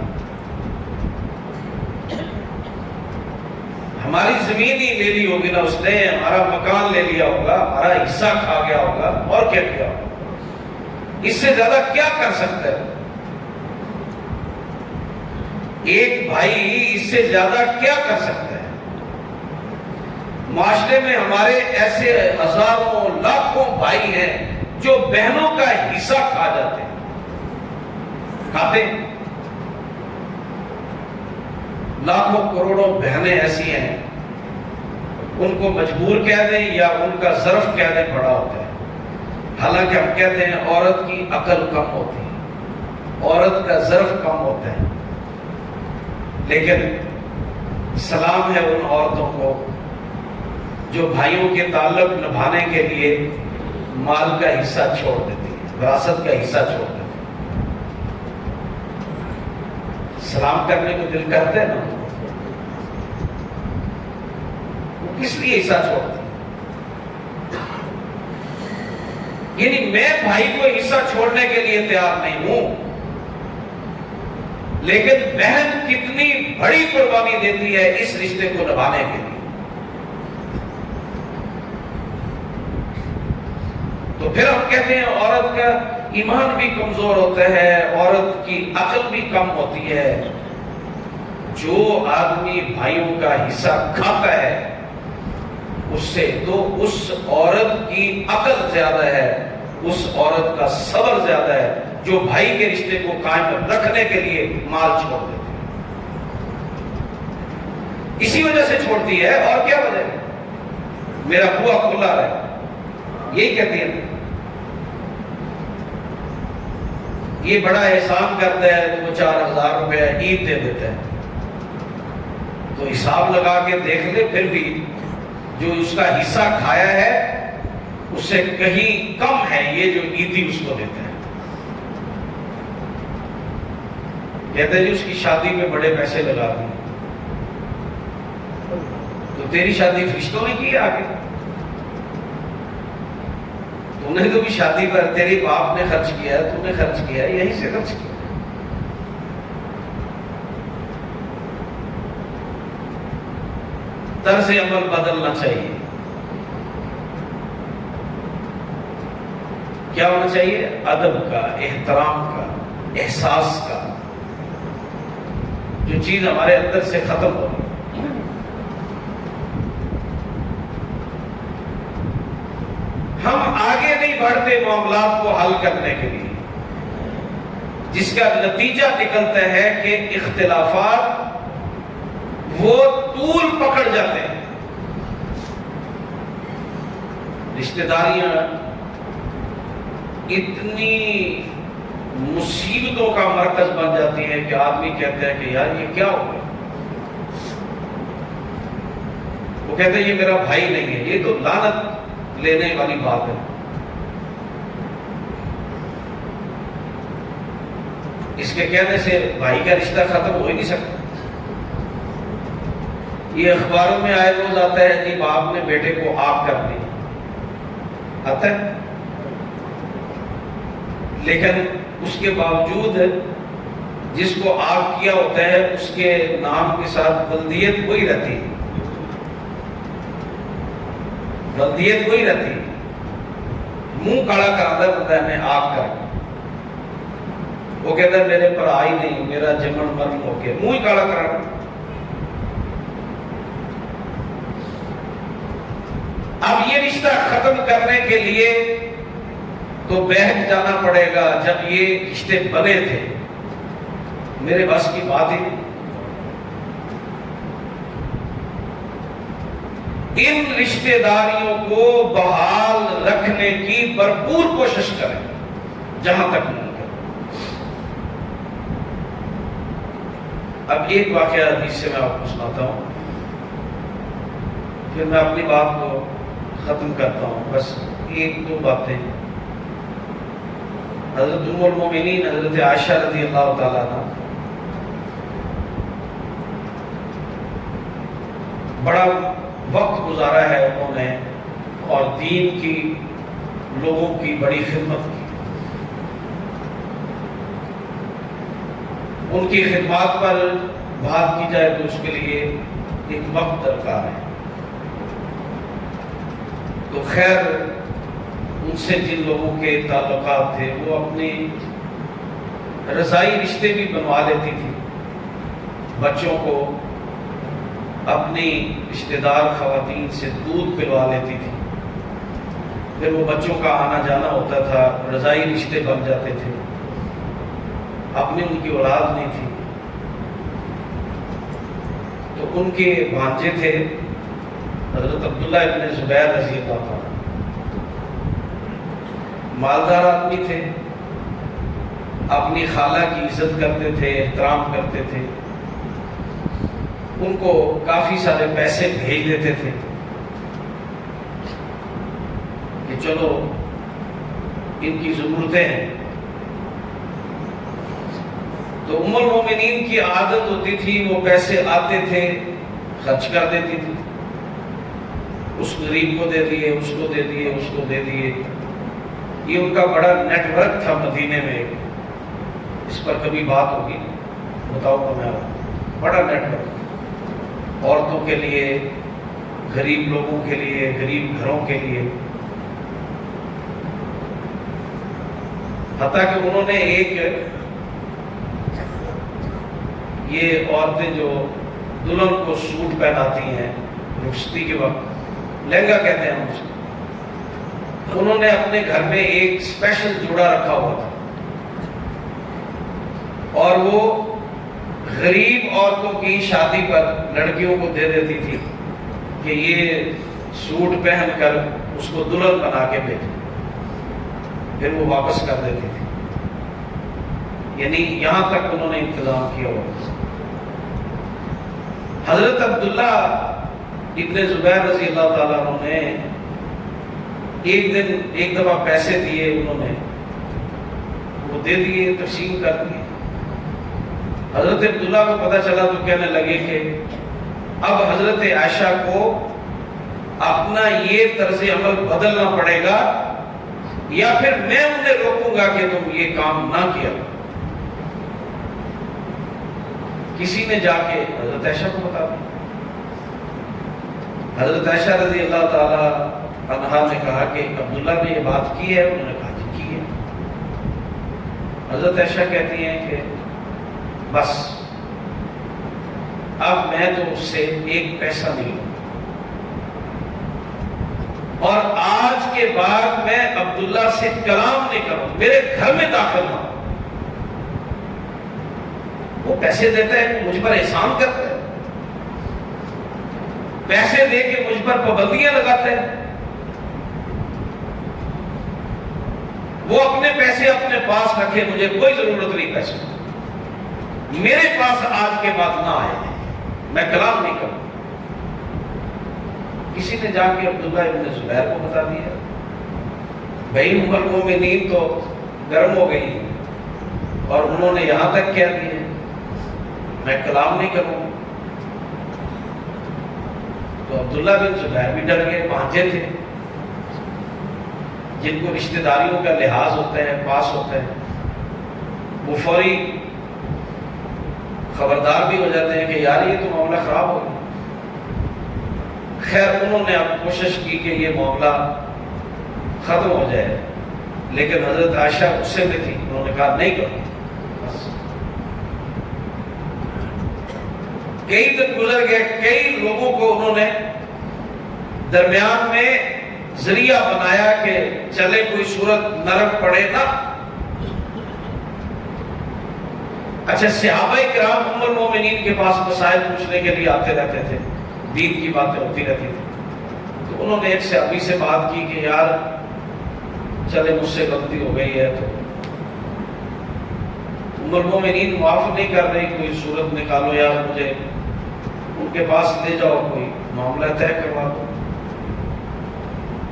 ہماری زمین ہی لے لی ہوگی نا اس نے، ہمارا مکان لے لیا ہوگا، ہمارا حصہ کھا گیا ہوگا، اور کیا کیا ہوگا؟ اس سے زیادہ کیا کر سکتا ہے ایک بھائی؟ اس سے زیادہ کیا کر سکتا ہے؟ معاشرے میں ہمارے ایسے ہزاروں لاکھوں بھائی ہیں جو بہنوں کا حصہ کھا جاتے ہیں، کھاتے ہیں۔ لاکھوں کروڑوں بہنیں ایسی ہیں، ان کو مجبور کہہ دیں یا ان کا ظرف کہہ دیں بڑا ہوتا ہے۔ حالانکہ ہم کہتے ہیں عورت کی عقل کم ہوتی ہے، عورت کا ظرف کم ہوتا ہے، لیکن سلام ہے ان عورتوں کو جو بھائیوں کے تعلق نبھانے کے لیے مال کا حصہ چھوڑ دیتی ہے، وراثت کا حصہ چھوڑ دیتی ہے۔ سلام کرنے کو دل کرتا ہے نا، وہ کس لیے حصہ چھوڑتی ہے؟ یعنی میں بھائی کو حصہ چھوڑنے کے لیے تیار نہیں ہوں، لیکن بہن کتنی بڑی قربانی دیتی ہے اس رشتے کو نبھانے کے لیے۔ تو پھر ہم کہتے ہیں عورت کا ایمان بھی کمزور ہوتا ہے، عورت کی عقل بھی کم ہوتی ہے۔ جو آدمی بھائیوں کا حصہ کھاتا ہے اس سے تو اس عورت کی عقل زیادہ ہے، اس عورت کا صبر زیادہ ہے جو بھائی کے رشتے کو قائم رکھنے کے لیے مال چھوڑ دیتی ہے۔ اسی وجہ سے چھوڑتی ہے، اور کیا وجہ ہے؟ میرا بوا کھلا رہے، یہی کہتی ہے۔ یہ بڑا احسان کرتا ہے تو وہ 4000 روپے عید دے دیتا ہے، تو حساب لگا کے دیکھ لے، پھر بھی جو اس کا حصہ کھایا ہے اس سے کہیں کم ہے یہ جو عیدی اس کو دیتا ہے۔ کہتے ہیں جی اس کی شادی میں بڑے پیسے لگا دیے، تو تیری شادی فرشتوں نے کی آگے، تو نے تو بھی شادی پر تیرے باپ نے خرچ کیا ہے، تو نے خرچ کیا ہے، یہیں سے خرچ کیا۔ طرز عمل بدلنا چاہیے۔ کیا ہونا چاہیے؟ ادب کا، احترام کا، احساس کا۔ جو چیز ہمارے اندر سے ختم ہو رہی ہے۔ ہم آگے نہیں بڑھتے معاملات کو حل کرنے کے لیے، جس کا نتیجہ نکلتا ہے کہ اختلافات وہ طول پکڑ جاتے ہیں، رشتہ داریاں اتنی مصیبتوں کا مرکز بن جاتی ہیں کہ آدمی کہتا ہے کہ یار یہ کیا ہو گیا، وہ کہتے ہیں یہ میرا بھائی نہیں ہے، یہ تو لعنت لینے والی بات ہے۔ اس کے کہنے سے بھائی کا رشتہ ختم ہو ہی نہیں سکتا۔ یہ اخباروں میں آئے روز آتا ہے جی باپ نے بیٹے کو آپ کر دی، آتا ہے، لیکن اس کے باوجود جس کو آپ کیا ہوتا ہے اس کے نام کے ساتھ ولدیت وہی رہتی ہے، ولدیت وہی رہتی ہے، منہ کالا کراتا ہے بندہ نے آپ کر، وہ کہتا ہے میرے پر آئی نہیں، میرا جمن مرن ہو گیا، منہ ہی کالا کرانا۔ اب یہ رشتہ ختم کرنے کے لیے تو بہک جانا پڑے گا، جب یہ رشتے بنے تھے میرے بس کی بات ہی نہیں۔ ان رشتہ داریوں کو بحال رکھنے کی بھرپور کوشش کریں جہاں تک ممکن۔ اب ایک واقعہ حدیث سے میں آپ کو سناتا ہوں، پھر میں اپنی بات کو ختم کرتا ہوں، بس ایک دو باتیں۔ حضرت ام المومنین حضرت عائشہ رضی اللہ تعالیٰ عنہ بڑا وقت گزارا ہے انہوں نے، اور دین کی لوگوں کی بڑی خدمت کی۔ ان کی خدمات پر بات کی جائے تو اس کے لیے ایک وقت درکار ہے، تو خیر ان سے جن لوگوں کے تعلقات تھے وہ اپنی رضائی رشتے بھی بنوا لیتی تھی، بچوں کو اپنی رشتہ دار خواتین سے دودھ پلوا لیتی تھی، پھر وہ بچوں کا آنا جانا ہوتا تھا، رضائی رشتے بن جاتے تھے، اپنی ان کی اولاد نہیں تھی، تو ان کے بھانجے تھے حضرت عبداللہ ابن زبیر رضی اللہ عنہ، مالدار آدمی تھے، اپنی خالہ کی عزت کرتے تھے، احترام کرتے تھے، ان کو کافی سارے پیسے بھیج دیتے تھے کہ چلو ان کی ضرورتیں ہیں۔ تو ام المومنین کی عادت ہوتی تھی وہ پیسے آتے تھے خرچ کر دیتی تھی، اس غریب کو دے دیے، اس کو دے دیے، اس کو دے دیے۔ یہ ان کا بڑا نیٹ ورک تھا مدینے میں، اس پر کبھی بات ہوگی بتاؤ گا میں، بڑا نیٹ ورک، عورتوں کے لیے، غریب لوگوں کے لیے، غریب گھروں کے لیے۔ حتیٰ کہ انہوں نے ایک یہ عورتیں جو دلہن کو سوٹ پہناتی ہیں رخصتی کے وقت، لہنگا کہتے ہیں اس کو، انہوں نے اپنے گھر میں ایک اسپیشل جوڑا رکھا ہوا تھا، اور وہ غریب عورتوں کی شادی پر لڑکیوں کو دے دیتی تھی کہ یہ سوٹ پہن کر اس کو دلہن بنا کے بھیجے، پھر وہ واپس کر دیتی تھی۔ یعنی یہاں تک انہوں نے انتظام کیا ہوا تھا۔ حضرت عبداللہ ابن زبیر رضی اللہ تعالیٰ عنہ نے ایک دفعہ پیسے دیے، انہوں نے وہ دے دیے، تقسیم کر دیے۔ حضرت عبداللہ کو پتہ چلا تو کہنے لگے کہ اب حضرت عائشہ کو اپنا یہ طرز عمل بدلنا پڑے گا، یا پھر میں انہیں روکوں گا کہ تم یہ کام نہ کیا۔ کسی نے جا کے حضرت عائشہ کو بتا دیا۔ حضرت عائشہ رضی اللہ تعالی عنہا نے کہا کہ عبداللہ نے یہ بات کی ہے؟ انہوں نے کہا جی کی ہے۔ حضرت عائشہ کہتی ہیں کہ بس اب میں تو اس سے ایک پیسہ نہیں لوں، اور آج کے بعد میں عبداللہ سے کلام نہیں کروں، میرے گھر میں داخل نہ ہو۔ وہ پیسے دیتا ہے، مجھ پر احسان کرتا ہے، پیسے دے کے مجھ پر پابندیاں لگاتا ہے۔ وہ اپنے پیسے اپنے پاس رکھے، مجھے کوئی ضرورت نہیں پیسے، میرے پاس آج کے بعد نہ آئے، میں کلام نہیں کروں۔ کسی نے جا کے عبداللہ ابن زبیر کو بتا دیا، بھائی ام المومنین تو گرم ہو گئی اور انہوں نے یہاں تک کہہ دیا میں کلام نہیں کروں۔ تو عبداللہ بن زبیر بھی ڈر گئے، بھانجے تھے جن کو رشتہ داریوں کا لحاظ ہوتا ہے، پاس ہوتا ہے، وہ فوری خبردار بھی ہو جاتے ہیں کہ یار یہ تو معاملہ خراب ہو گیا۔ خیر انہوں نے اب کوشش کی کہ یہ معاملہ ختم ہو جائے، لیکن حضرت عائشہ غصے میں تھی، انہوں نے کہا نہیں کرو۔ بس کئی دن گزر گئے، کئی لوگوں کو انہوں نے درمیان میں ذریعہ بنایا کہ چلے کوئی صورت نرم پڑے نا۔ اچھا صحابہ کرام ام المومنین کے پاس مسائل پوچھنے کے لیے آتے رہتے تھے، دین کی باتیں ہوتی رہتی تھی، تو انہوں نے ایک صحابی سے بات کی کہ یار چلے مجھ سے غلطی ہو گئی ہے، تو ام المومنین معاف نہیں کر رہی، کوئی صورت نکالو یار، مجھے ان کے پاس لے جاؤ، کوئی معاملہ طے کروا دو۔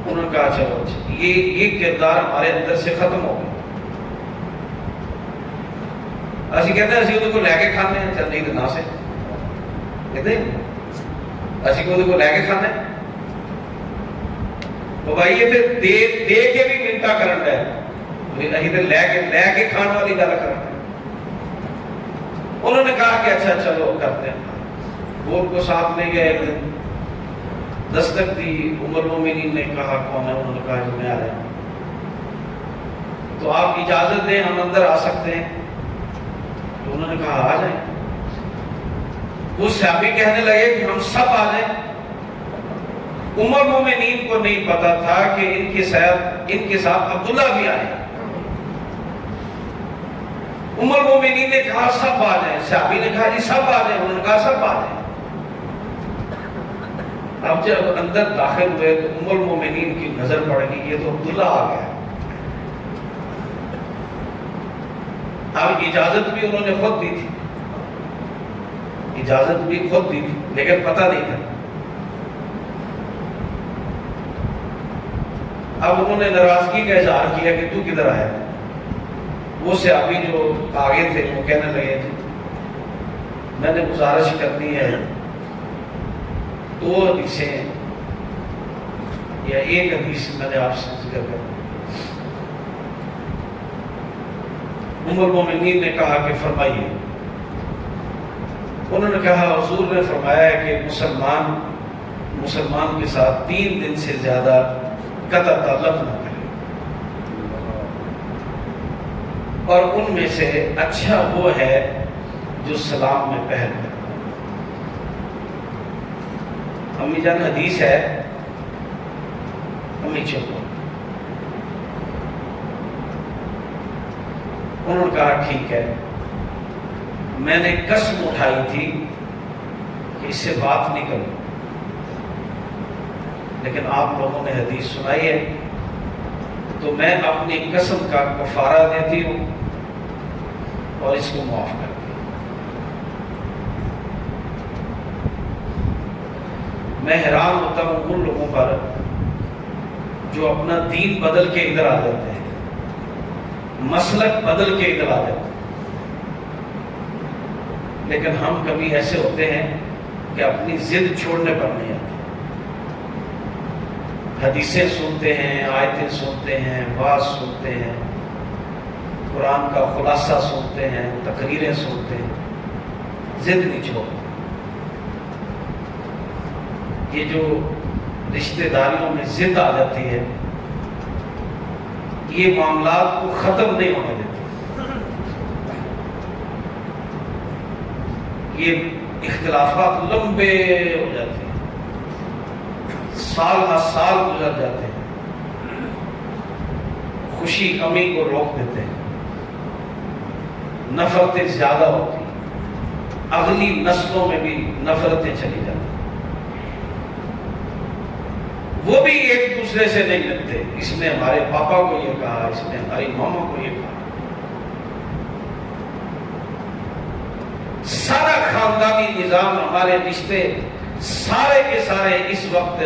انہوں نے کہا چلو یہ کردار ہمارے اندر سے ختم ہو گیا، اسی کہتے ہیں اسی کو لے کے کھانے ہیں، چل نہیں تو نہ سے کہتے ہیں اسی کو لے کے کھانے ہیں۔ تو بھائی یہ تے دے کے بھی منتا کرن ہے، اسی تے لے کے کھان والی گل کرتے ہیں۔ انہوں نے کہا کہ اچھا چلو کرتے ہیں، وہ ان کو ساتھ لے گئے۔ ایک دن دستک دی، ام المومنین نے کہا کون ہے؟ انہوں نے کہا کہ میں آیا ہوں، تو آپ اجازت دیں ہم اندر آ سکتے ہیں؟ تو انہوں نے کہا آ جائیں۔ وہ صحابی کہنے لگے کہ ہم سب آ جائیں۔ ام المومنین کو نہیں پتا تھا کہ ان کے ساتھ عبداللہ بھی آئے۔ ام المومنین نے کہا سب آ جائیں، صحابی نے کہا جی سب آ جائیں، انہوں نے کہا سب آ جائیں۔ اب جب اندر داخل ہوئے تو ام المومنین کی نظر پڑ گئی یہ تو عبداللہ آ گیا۔ اب اجازت بھی انہوں نے خود دی تھی، اجازت بھی خود دی تھی، لیکن پتہ نہیں تھا۔ اب انہوں نے ناراضگی کا اظہار کیا کہ تو کدھر آیا؟ وہ صحابی جو آگے تھے وہ کہنے لگے تھے میں نے گزارش کرنی ہے، 2 حدیثیں یا ایک حدیث میں نے آپ سے ذکر کرنا۔ ام المومنین نے کہا کہ فرمائیے۔ انہوں نے کہا حضور نے فرمایا ہے کہ مسلمان کے ساتھ 3 دن سے زیادہ قطع تعلق نہ کرے، اور ان میں سے اچھا وہ ہے جو سلام میں پہل کرے۔ امی جان حدیث ہے، امی چپ۔ انہوں نے کہا ٹھیک ہے، میں نے قسم اٹھائی تھی کہ اس سے بات نہیں کروں، لیکن آپ لوگوں نے حدیث سنائی ہے تو میں اپنی قسم کا کفارہ دیتی ہوں اور اس کو معاف کرتی ہوں۔ میں حیران ہوتا ہوں ان لوگوں پر جو اپنا دین بدل کے ادھر آ جاتے ہیں، مسلک بدل کے ادھر آ جاتے ہیں، لیکن ہم کبھی ایسے ہوتے ہیں کہ اپنی ضد چھوڑنے پر نہیں آتے، حدیثیں سنتے ہیں، آیتیں سنتے ہیں، واعظ سنتے ہیں، قرآن کا خلاصہ سنتے ہیں، تقریریں سنتے ہیں، ضد نہیں چھوڑتے۔ یہ جو رشتہ داریوں میں ضد آ جاتی ہے، یہ معاملات کو ختم نہیں ہونے دیتی، یہ اختلافات لمبے ہو جاتے ہیں، سال ہر سال گزر جاتے ہیں، خوشی غمی کو روک دیتے ہیں، نفرتیں زیادہ ہوتی ہیں، اگلی نسلوں میں بھی نفرتیں چلی جاتی ہیں، وہ بھی ایک دوسرے سے نہیں ملتے، اس نے ہمارے پاپا کو یہ کہا، اس نے ہماری ماما کو یہ کہا، سارا خاندانی نظام، ہمارے رشتے سارے کے سارے اس وقت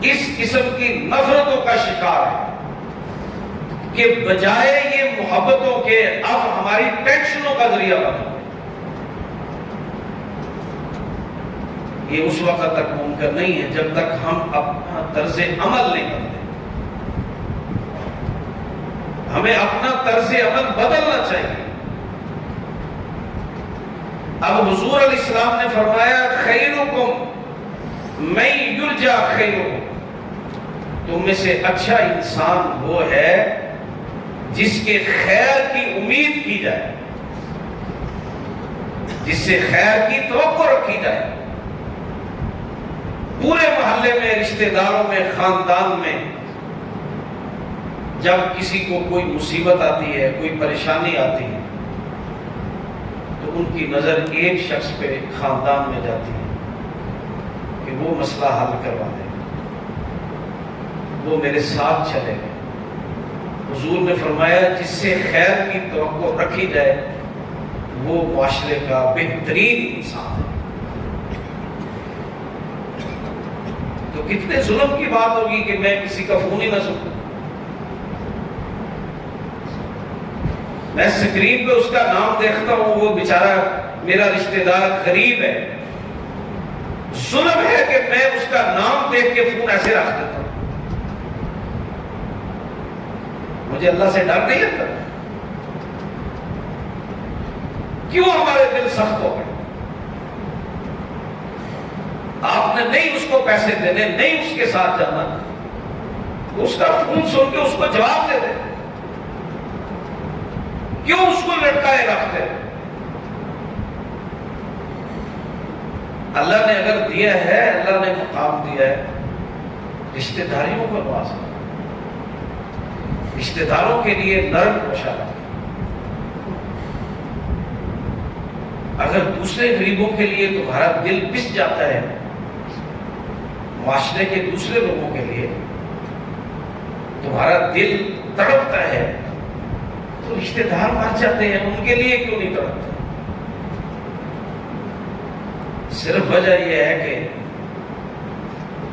اس قسم کی نفرتوں کا شکار ہے کہ بجائے یہ محبتوں کے اب ہماری ٹینشنوں کا ذریعہ بنا۔ یہ اس وقت تک ممکن نہیں ہے جب تک ہم اپنا طرز عمل نہیں بدلیں۔ ہمیں اپنا طرز عمل بدلنا چاہیے۔ اب حضور علیہ السلام نے فرمایا خیرکم من یرجا خیرکم، تم میں سے اچھا انسان وہ ہے جس کے خیر کی امید کی جائے، جس سے خیر کی توقع رکھی جائے۔ پورے محلے میں، رشتہ داروں میں، خاندان میں جب کسی کو کوئی مصیبت آتی ہے، کوئی پریشانی آتی ہے، تو ان کی نظر ایک شخص پہ خاندان میں جاتی ہے کہ وہ مسئلہ حل کروا دے، وہ میرے ساتھ چلے گئے۔ حضور نے فرمایا جس سے خیر کی توقع رکھی جائے وہ معاشرے کا بہترین انسان ہے۔ تو کتنے ظلم کی بات ہوگی کہ میں کسی کا فون ہی نہ سنوں، میں سکرین پہ اس کا نام دیکھتا ہوں، وہ بیچارہ میرا رشتہ دار غریب ہے، ظلم ہے کہ میں اس کا نام دیکھ کے فون ایسے رکھ دیتا ہوں۔ مجھے اللہ سے ڈر نہیں لگتا؟ کیوں ہمارے دل سخت ہو گئے؟ آپ نے نہیں اس کو پیسے دینے، نہیں اس کے ساتھ جانا، اس کا فون سن کے اس کو جواب دے دے، کیوں اس کو لٹکائے رکھتے؟ اللہ نے اگر دیا ہے، اللہ نے مقام دیا ہے، رشتہ داریوں کو نوازا، رشتہ داروں کے لیے نرم روشہ رکھا۔ اگر دوسرے غریبوں کے لیے تمہارا دل پس جاتا ہے، معاشرے کے دوسرے لوگوں کے لیے تمہارا دل تڑپتا ہے، تو رشتہ دار مر جاتے ہیں، ان کے لیے کیوں نہیں تڑپتے؟ صرف وجہ یہ ہے کہ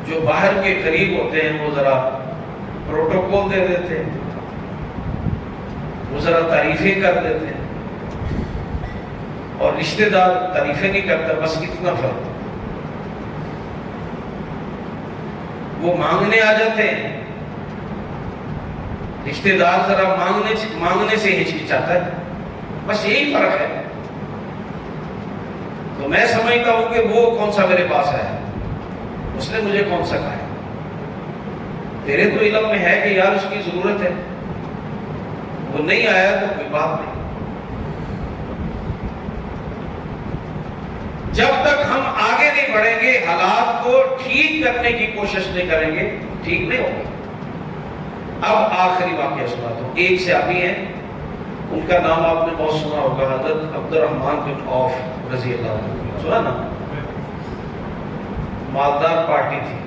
جو باہر کے قریب ہوتے ہیں وہ ذرا پروٹوکول دے دیتے ہیں، وہ ذرا تعریفیں کر دیتے ہیں، اور رشتہ دار تعریفیں نہیں کرتا، بس اتنا فرق۔ وہ مانگنے آ جاتے ہیں، رشتہ دار ذرا مانگنے سے ہچکچاتا ہے، بس یہی فرق ہے۔ تو میں سمجھتا ہوں کہ وہ کون سا میرے پاس ہے، اس نے مجھے کون سا کہا ہے؟ تیرے تو علم میں ہے کہ یار اس کی ضرورت ہے، وہ نہیں آیا تو کوئی بات نہیں۔ جب تک ہم آگے نہیں بڑھیں گے، حالات کو ٹھیک کرنے کی کوشش نہیں کریں گے، ٹھیک نہیں ہوگا۔ اب آخری واقعہ سناتا ہوں۔ ایک صحابی ہیں، ان کا نام آپ نے بہت سنا ہوگا، حضرت عبد الرحمن بن عوف رضی اللہ عنہ، سنا نا؟ مالدار پارٹی تھی،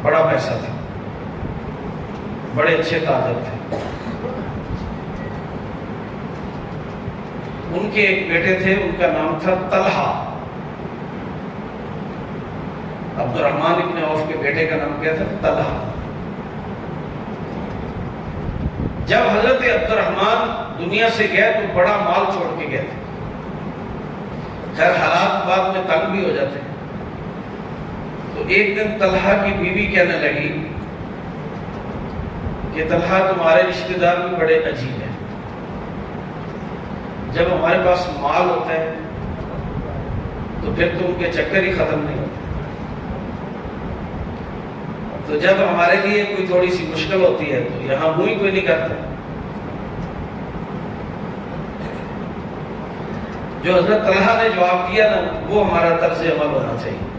بڑا پیسہ تھا، بڑے اچھے تاجر تھے۔ ان کے ایک بیٹے تھے، ان کا نام تھا طلحہ۔ عبد الرحمن ابن عوف کے بیٹے کا نام کیا تھا؟ طلحہ۔ جب حضرت عبد الرحمن دنیا سے گئے تو بڑا مال چھوڑ کے گئے تھے۔ خیر حالات بعد میں تنگ بھی ہو جاتے ہیں، تو ایک دن طلحہ کی بیوی کہنے لگی کہ طلحہ تمہارے رشتہ دار بھی بڑے عجیب ہیں، جب ہمارے پاس مال ہوتا ہے تو پھر تو ان کے چکر ہی ختم نہیں ہوتے، تو جب ہمارے لیے کوئی تھوڑی سی مشکل ہوتی ہے تو یہاں منہ ہی کوئی نہیں کرتا۔ جو حضرت طلحہ نے جواب دیا نا وہ ہمارا طرز عمل ہونا چاہیے.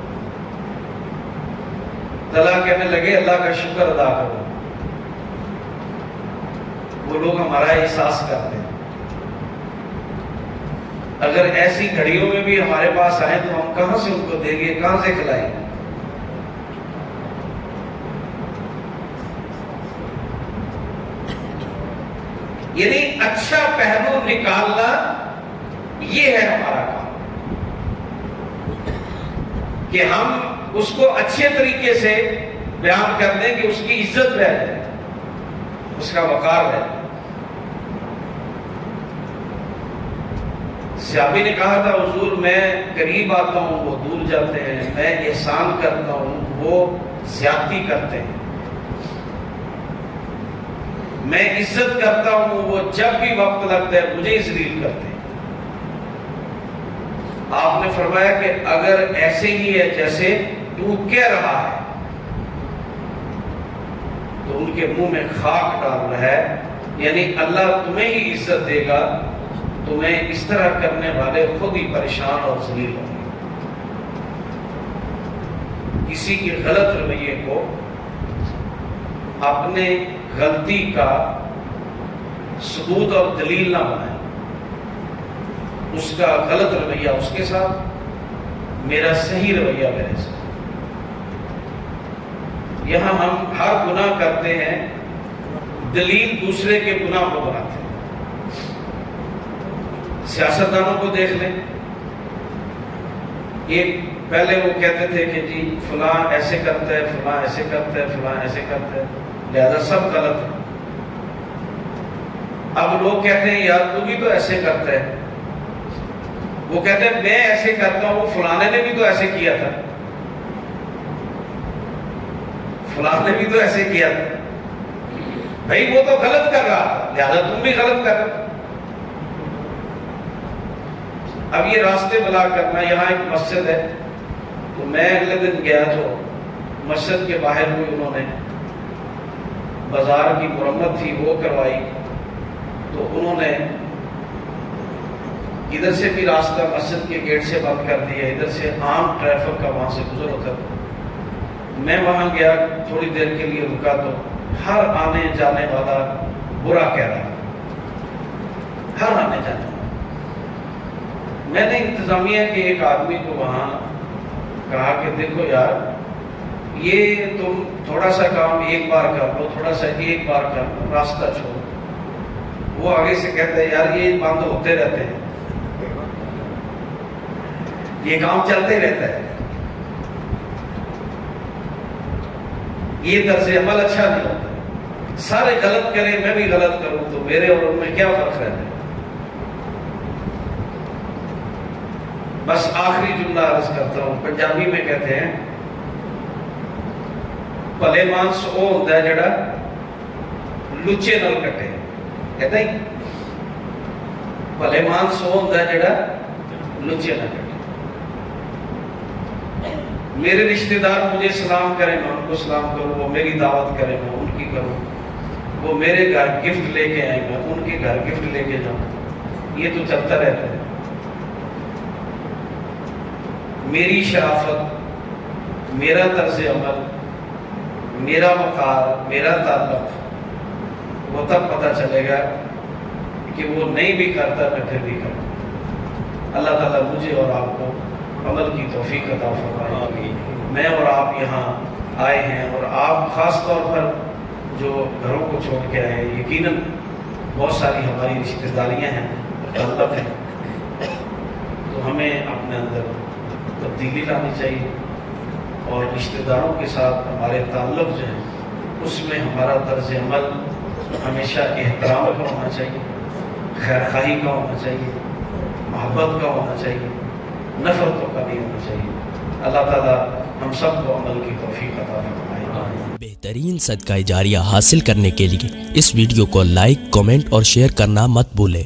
طلحہ کہنے لگے اللہ کا شکر ادا کرو. وہ لوگ ہمارا احساس کرتے ہیں. اگر ایسی گھڑیوں میں بھی ہمارے پاس آئیں تو ہم کہاں سے ان کو دیں گے, کہاں سے کھلائیں گے؟ یعنی اچھا پہلو نکالنا یہ ہے ہمارا کام, کہ ہم اس کو اچھے طریقے سے بیان کر دیں کہ اس کی عزت رہ جائے, اس کا وقار رہ جائے. صحابی نے کہا تھا حضور میں قریب آتا ہوں وہ دور جاتے ہیں, میں احسان کرتا ہوں وہ زیادتی کرتے ہیں, میں عزت کرتا ہوں وہ جب بھی وقت لگتا ہے مجھے ذلیل کرتے ہیں. آپ نے فرمایا کہ اگر ایسے ہی ہے جیسے تو کہہ رہا ہے تو ان کے منہ میں خاک ڈال رہا ہے, یعنی اللہ تمہیں ہی عزت دے گا, تمہیں اس طرح کرنے والے خود ہی پریشان اور ذلیل ہوں گے. کسی کی غلط رویے کو اپنے غلطی کا ثبوت اور دلیل نہ بنائیں. اس کا غلط رویہ اس کے ساتھ, میرا صحیح رویہ میرے ساتھ. یہاں ہم ہر گناہ کرتے ہیں, دلیل دوسرے کے گناہ کو بناتے ہیں. سیاستدانوں کو دیکھ لیں, یہ پہلے وہ کہتے تھے کہ جی فلاں ایسے کرتا ہے, فلاں ایسے کرتا ہے, فلاں ایسے کرتا ہے, لہذا سب غلط ہے. اب لوگ کہتے ہیں یار تو بھی تو ایسے کرتا ہے, وہ کہتے ہیں میں ایسے کرتا ہوں, فلانے نے بھی تو ایسے کیا تھا, فلاں نے بھی تو ایسے کیا تھا. بھائی وہ تو غلط کر رہا تھا, لہذا تم بھی غلط کر رہے. اب یہ راستے بلا کرنا, یہاں ایک مسجد ہے تو میں اگلے دن گیا تو مسجد کے باہر ہوئی, انہوں نے بازار کی مرمت تھی وہ کروائی, تو انہوں نے ادھر سے بھی راستہ مسجد کے گیٹ سے بند کر دیا, ادھر سے عام ٹریفک کا وہاں سے گزر ہوتا تھا. میں وہاں گیا, تھوڑی دیر کے لیے رکا تو ہر آنے جانے والا برا کہہ رہا, ہر آنے جانے والا. میں نے انتظامیہ کے ایک آدمی کو وہاں کہا کہ دیکھو یار یہ تم تھوڑا سا کام ایک بار کر لو, تھوڑا سا ایک بار کر لو, راستہ چھوڑو. وہ آگے سے کہتا ہے یار یہ بند ہوتے رہتے ہیں, یہ کام چلتے رہتا ہے, یہ طرز عمل اچھا نہیں ہوتا. سارے غلط کریں, میں بھی غلط کروں تو میرے اور ان میں کیا فرق رہتا ہے. بس آخری جملہ عرض کرتا ہوں, پنجابی میں کہتے ہیں بھلے مانس وہ ہوتا ہے جڑا لچے نال کٹے, کہتا ہی بھلے مانس وہ ہوتا ہے جڑا لچے نال کٹے. میرے رشتہ دار مجھے سلام کریں میں ان کو سلام کروں, وہ میری دعوت کریں میں ان کی کروں, وہ میرے گھر گفٹ لے کے آئیں میں ان کے گھر گفٹ لے کے جاؤں, یہ تو چلتا رہتا ہے. میری شرافت, میرا طرز عمل, میرا وقار, میرا تعلق وہ تب پتہ چلے گا کہ وہ نہیں بھی کرتا میں پھر بھی کرتا. اللہ تعالیٰ مجھے اور آپ کو عمل کی توفیق عطا فرمائے. میں اور آپ یہاں آئے ہیں, اور آپ خاص طور پر جو گھروں کو چھوڑ کے آئے, یقیناً بہت ساری ہماری رشتہ داریاں ہیں, تعلق ہیں, تو ہمیں اپنے اندر تبدیلی لانی چاہیے, اور رشتہ داروں کے ساتھ ہمارے تعلق جو ہیں اس میں ہمارا طرز عمل ہمیشہ احترام کا ہونا چاہیے, خیر خواہی کا ہونا چاہیے, محبت کا ہونا چاہیے, نفرتوں کا نہیں ہونا چاہیے. اللہ تعالیٰ ہم سب کو عمل کی توفیق عطا فرمائے. بہترین صدقہ جاریہ حاصل کرنے کے لیے اس ویڈیو کو لائک, کمنٹ اور شیئر کرنا مت بھولیں.